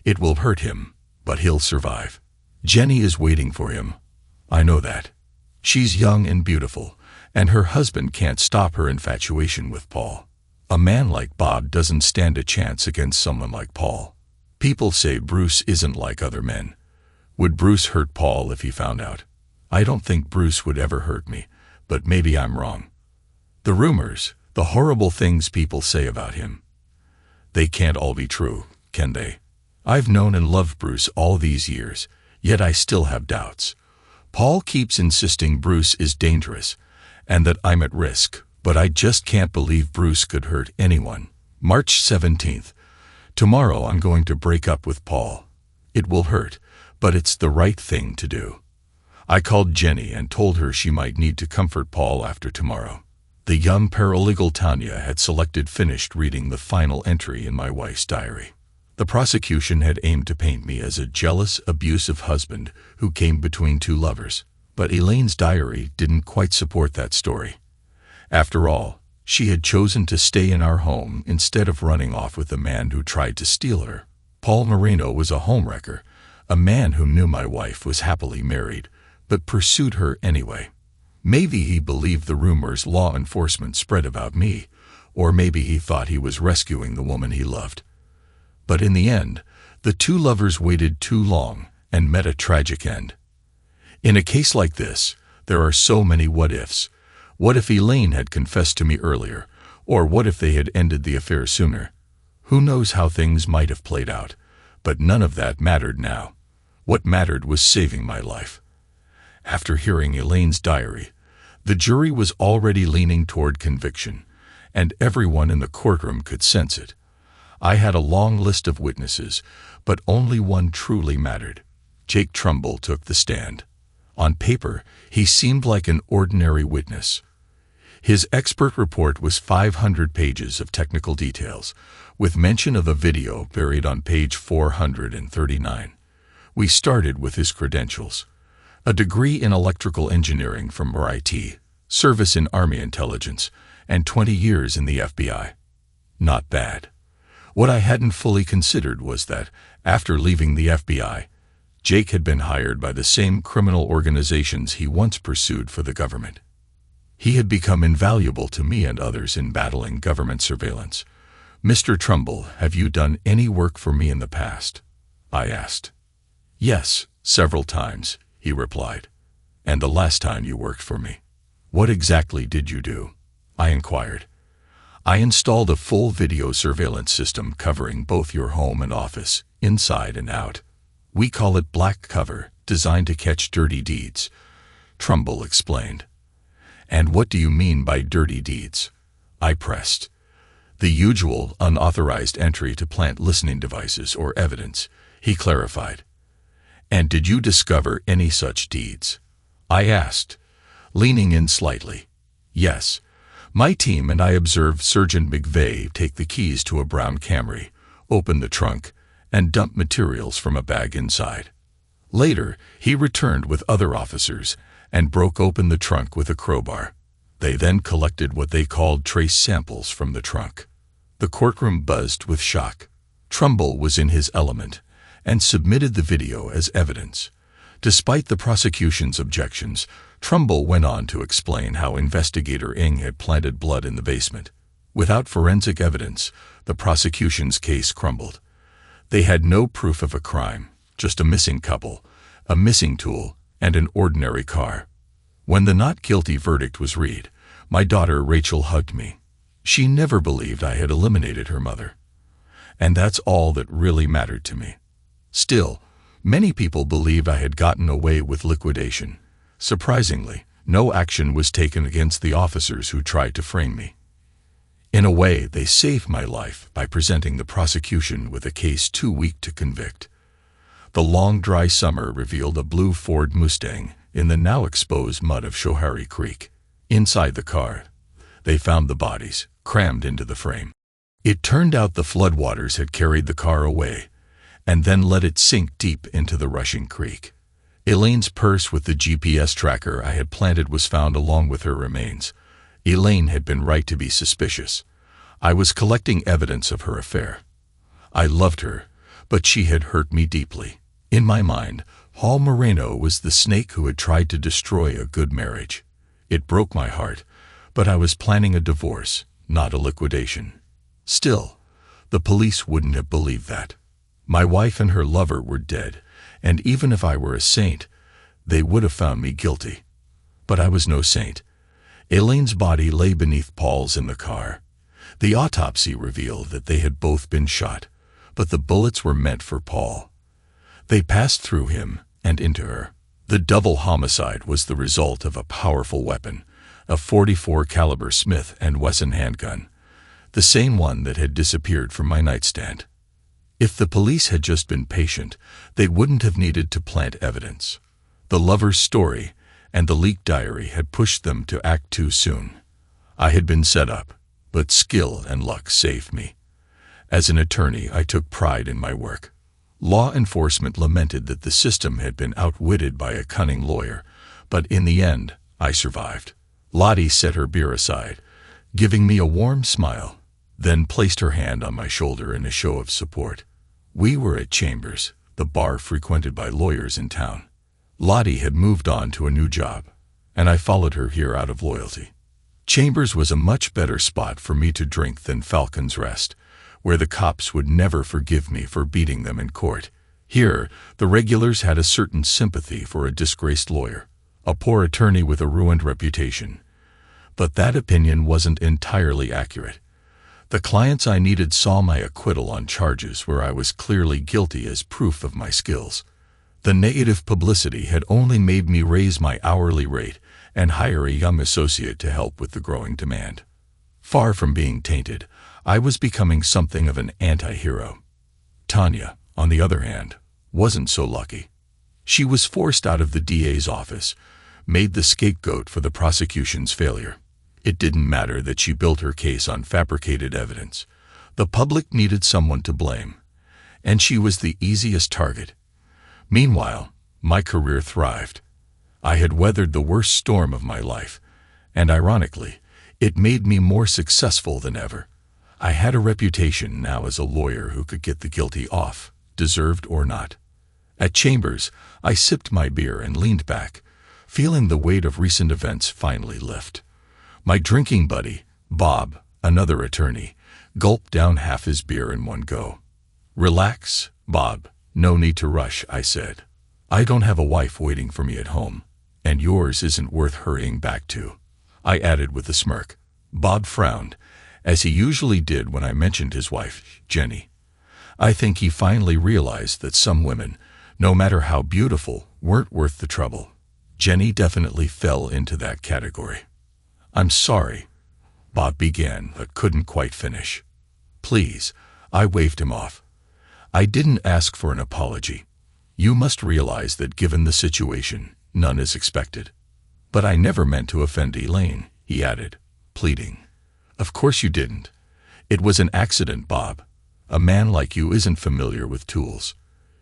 It will hurt him, but he'll survive. Jenny is waiting for him. I know that. She's young and beautiful, and her husband can't stop her infatuation with Paul. A man like Bob doesn't stand a chance against someone like Paul. People say Bruce isn't like other men. Would Bruce hurt Paul if he found out? I don't think Bruce would ever hurt me, but maybe I'm wrong. The rumors, the horrible things people say about him, they can't all be true, can they? I've known and loved Bruce all these years, yet I still have doubts. Paul keeps insisting Bruce is dangerous and that I'm at risk, but I just can't believe Bruce could hurt anyone. March 17th. Tomorrow I'm going to break up with Paul. It will hurt, but it's the right thing to do. I called Jenny and told her she might need to comfort Paul after tomorrow. The young paralegal Tanya had finished reading the final entry in my wife's diary. The prosecution had aimed to paint me as a jealous, abusive husband who came between two lovers, but Elaine's diary didn't quite support that story. After all, she had chosen to stay in our home instead of running off with the man who tried to steal her. Paul Moreno was a homewrecker, a man who knew my wife was happily married, but pursued her anyway. Maybe he believed the rumors law enforcement spread about me, or maybe he thought he was rescuing the woman he loved. But in the end, the two lovers waited too long and met a tragic end. In a case like this, there are so many what-ifs. What if Elaine had confessed to me earlier, or what if they had ended the affair sooner? Who knows how things might have played out, but none of that mattered now. What mattered was saving my life. After hearing Elaine's diary, the jury was already leaning toward conviction, and everyone in the courtroom could sense it. I had a long list of witnesses, but only one truly mattered. Jake Trumbull took the stand. On paper, he seemed like an ordinary witness. His expert report was 500 pages of technical details, with mention of a video buried on page 439. We started with his credentials. A degree in electrical engineering from RIT, service in Army intelligence, and 20 years in the FBI. Not bad. What I hadn't fully considered was that, after leaving the FBI, Jake had been hired by the same criminal organizations he once pursued for the government. He had become invaluable to me and others in battling government surveillance. "Mr. Trumbull, have you done any work for me in the past?" I asked. "Yes, several times," he replied. "And the last time you worked for me. What exactly did you do?" I inquired. "I installed a full video surveillance system covering both your home and office, inside and out. We call it Black Cover, designed to catch dirty deeds," Trumbull explained. "And what do you mean by dirty deeds?" I pressed. "The usual unauthorized entry to plant listening devices or evidence," he clarified. "And did you discover any such deeds?" I asked, leaning in slightly. "Yes. My team and I observed Sergeant McVeigh take the keys to a brown Camry, open the trunk, and dump materials from a bag inside. Later, he returned with other officers and broke open the trunk with a crowbar. They then collected what they called trace samples from the trunk." The courtroom buzzed with shock. Trumbull was in his element and submitted the video as evidence. Despite the prosecution's objections, Trumbull went on to explain how investigator Ng had planted blood in the basement. Without forensic evidence, the prosecution's case crumbled. They had no proof of a crime, just a missing couple, a missing tool, and an ordinary car. When the not guilty verdict was read, my daughter Rachel hugged me. She never believed I had eliminated her mother. And that's all that really mattered to me. Still, many people believed I had gotten away with liquidation. Surprisingly, no action was taken against the officers who tried to frame me. In a way, they saved my life by presenting the prosecution with a case too weak to convict. The long, dry summer revealed a blue Ford Mustang in the now exposed mud of Schoharie Creek. Inside the car, they found the bodies, crammed into the frame. It turned out the floodwaters had carried the car away, and then let it sink deep into the rushing creek. Elaine's purse with the GPS tracker I had planted was found along with her remains. Elaine had been right to be suspicious. I was collecting evidence of her affair. I loved her, but she had hurt me deeply. In my mind, Paul Moreno was the snake who had tried to destroy a good marriage. It broke my heart, but I was planning a divorce, not a liquidation. Still, the police wouldn't have believed that. My wife and her lover were dead, and even if I were a saint, they would have found me guilty. But I was no saint. Elaine's body lay beneath Paul's in the car. The autopsy revealed that they had both been shot, but the bullets were meant for Paul. They passed through him and into her. The double homicide was the result of a powerful weapon, a .44 caliber Smith & Wesson handgun, the same one that had disappeared from my nightstand. If the police had just been patient, they wouldn't have needed to plant evidence. The lover's story and the leaked diary had pushed them to act too soon. I had been set up, but skill and luck saved me. As an attorney, I took pride in my work. Law enforcement lamented that the system had been outwitted by a cunning lawyer, but in the end, I survived. Lotty set her beer aside, giving me a warm smile, then placed her hand on my shoulder in a show of support. We were at Chambers, the bar frequented by lawyers in town. Lotty had moved on to a new job, and I followed her here out of loyalty. Chambers was a much better spot for me to drink than Falcons Nest, where the cops would never forgive me for beating them in court. Here, the regulars had a certain sympathy for a disgraced lawyer, a poor attorney with a ruined reputation. But that opinion wasn't entirely accurate. The clients I needed saw my acquittal on charges where I was clearly guilty as proof of my skills. The negative publicity had only made me raise my hourly rate and hire a young associate to help with the growing demand. Far from being tainted, I was becoming something of an anti-hero. Tanya, on the other hand, wasn't so lucky. She was forced out of the DA's office, made the scapegoat for the prosecution's failure. It didn't matter that she built her case on fabricated evidence. The public needed someone to blame, and she was the easiest target. Meanwhile, my career thrived. I had weathered the worst storm of my life, and ironically, it made me more successful than ever. I had a reputation now as a lawyer who could get the guilty off, deserved or not. At Chambers, I sipped my beer and leaned back, feeling the weight of recent events finally lift. My drinking buddy, Bob, another attorney, gulped down half his beer in one go. "Relax, Bob. No need to rush," I said. "I don't have a wife waiting for me at home, and yours isn't worth hurrying back to," I added with a smirk. Bob frowned, as he usually did when I mentioned his wife, Jenny. I think he finally realized that some women, no matter how beautiful, weren't worth the trouble. Jenny definitely fell into that category. "I'm sorry," Bob began, but couldn't quite finish. "Please," I waved him off. "I didn't ask for an apology. You must realize that given the situation, none is expected." "But I never meant to offend Elaine," he added, pleading. "Of course you didn't. It was an accident, Bob. A man like you isn't familiar with tools.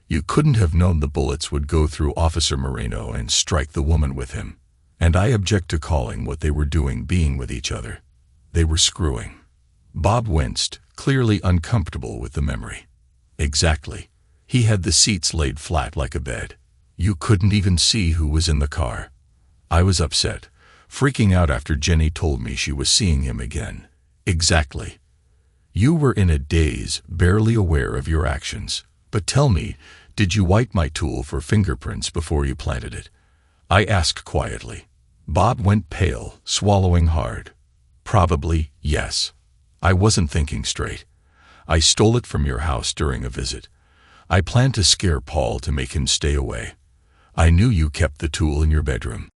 You couldn't have known the bullets would go through Officer Moreno and strike the woman with him. And I object to calling what they were doing being with each other. They were screwing." Bob winced, clearly uncomfortable with the memory. "Exactly. He had the seats laid flat like a bed. You couldn't even see who was in the car." I was upset, freaking out after Jenny told me she was seeing him again. "Exactly. You were in a daze, barely aware of your actions. But tell me, did you wipe my tool for fingerprints before you planted it?" I asked quietly. Bob went pale, swallowing hard. "Probably, yes. I wasn't thinking straight. I stole it from your house during a visit. I planned to scare Paul to make him stay away. I knew you kept the tool in your bedroom."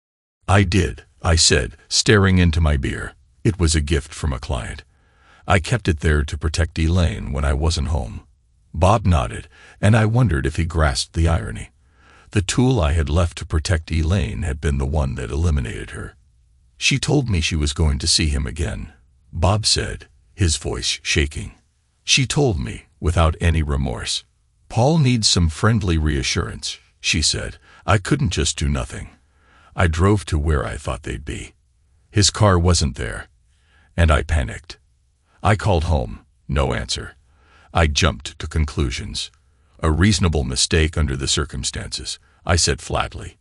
"I did," I said, staring into my beer. "It was a gift from a client. I kept it there to protect Elaine when I wasn't home." Bob nodded, and I wondered if he grasped the irony. The tool I had left to protect Elaine had been the one that eliminated her. "She told me she was going to see him again," Bob said, his voice shaking. "She told me, without any remorse. Paul needs some friendly reassurance," she said. "I couldn't just do nothing. I drove to where I thought they'd be. His car wasn't there, and I panicked. I called home, no answer. I jumped to conclusions. A reasonable mistake under the circumstances," I said flatly.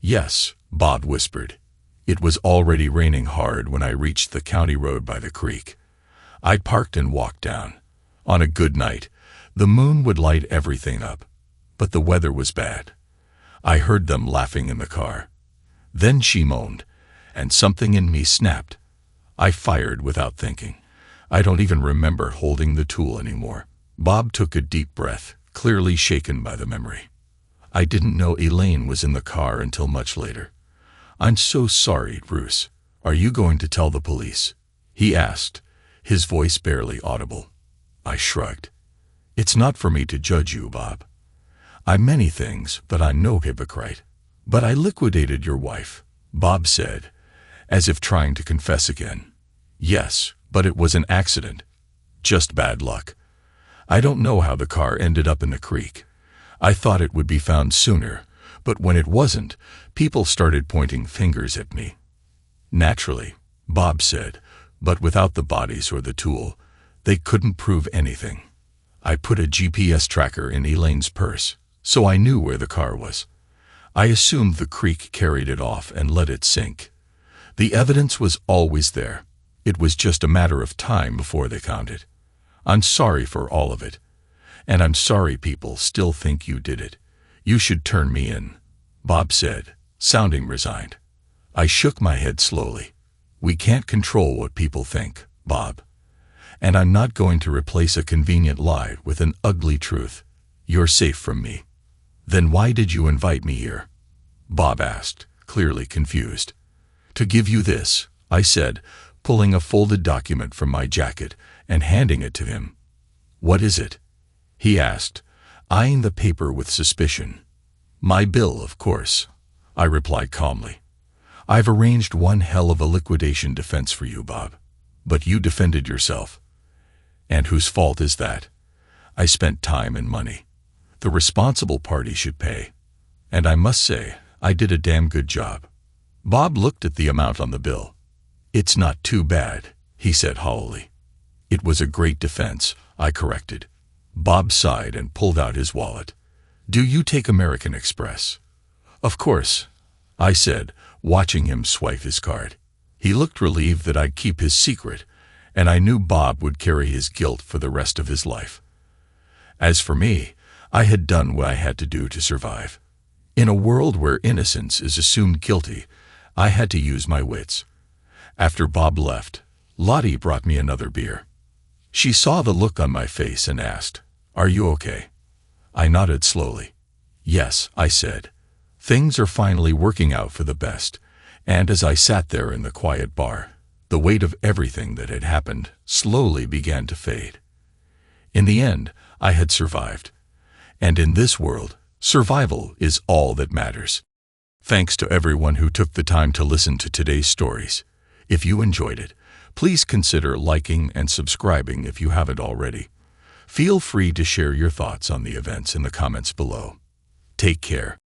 "Yes," Bob whispered. "It was already raining hard when I reached the county road by the creek. I parked and walked down. On a good night, the moon would light everything up, but the weather was bad. I heard them laughing in the car. Then she moaned, and something in me snapped. I fired without thinking. I don't even remember holding the tool anymore." Bob took a deep breath, clearly shaken by the memory. "I didn't know Elaine was in the car until much later. I'm so sorry, Bruce. Are you going to tell the police?" he asked, his voice barely audible. I shrugged. "It's not for me to judge you, Bob. I'm many things, but I'm no hypocrite." "But I liquidated your wife," Bob said, as if trying to confess again. "Yes, but it was an accident. Just bad luck. I don't know how the car ended up in the creek. I thought it would be found sooner, but when it wasn't, people started pointing fingers at me." "Naturally," Bob said, "but without the bodies or the tool, they couldn't prove anything. I put a GPS tracker in Elaine's purse, so I knew where the car was. I assumed the creek carried it off and let it sink. The evidence was always there. It was just a matter of time before they found it. I'm sorry for all of it. And I'm sorry people still think you did it. You should turn me in," Bob said, sounding resigned. I shook my head slowly. "We can't control what people think, Bob. And I'm not going to replace a convenient lie with an ugly truth. You're safe from me." "Then why did you invite me here?" Bob asked, clearly confused. "To give you this," I said, pulling a folded document from my jacket and handing it to him. "What is it?" he asked, eyeing the paper with suspicion. "My bill, of course," I replied calmly. "I've arranged one hell of a liquidation defense for you, Bob. But you defended yourself. And whose fault is that? I spent time and money. The responsible party should pay." and I must say, I did a damn good job. Bob looked at the amount on the bill. It's not too bad, he said hollowly. It was a great defense, I corrected. Bob sighed and pulled out his wallet. Do you take American Express? Of course, I said, watching him swipe his card. He looked relieved that I'd keep his secret, and I knew Bob would carry his guilt for the rest of his life. As for me, I had done what I had to do to survive. In a world where innocence is assumed guilty, I had to use my wits. After Bob left, Lotty brought me another beer. She saw the look on my face and asked, "Are you okay?" I nodded slowly. "Yes," I said. Things are finally working out for the best, and as I sat there in the quiet bar, the weight of everything that had happened slowly began to fade. In the end, I had survived. And in this world, survival is all that matters. Thanks to everyone who took the time to listen to today's stories. If you enjoyed it, please consider liking and subscribing if you haven't already. Feel free to share your thoughts on the events in the comments below. Take care.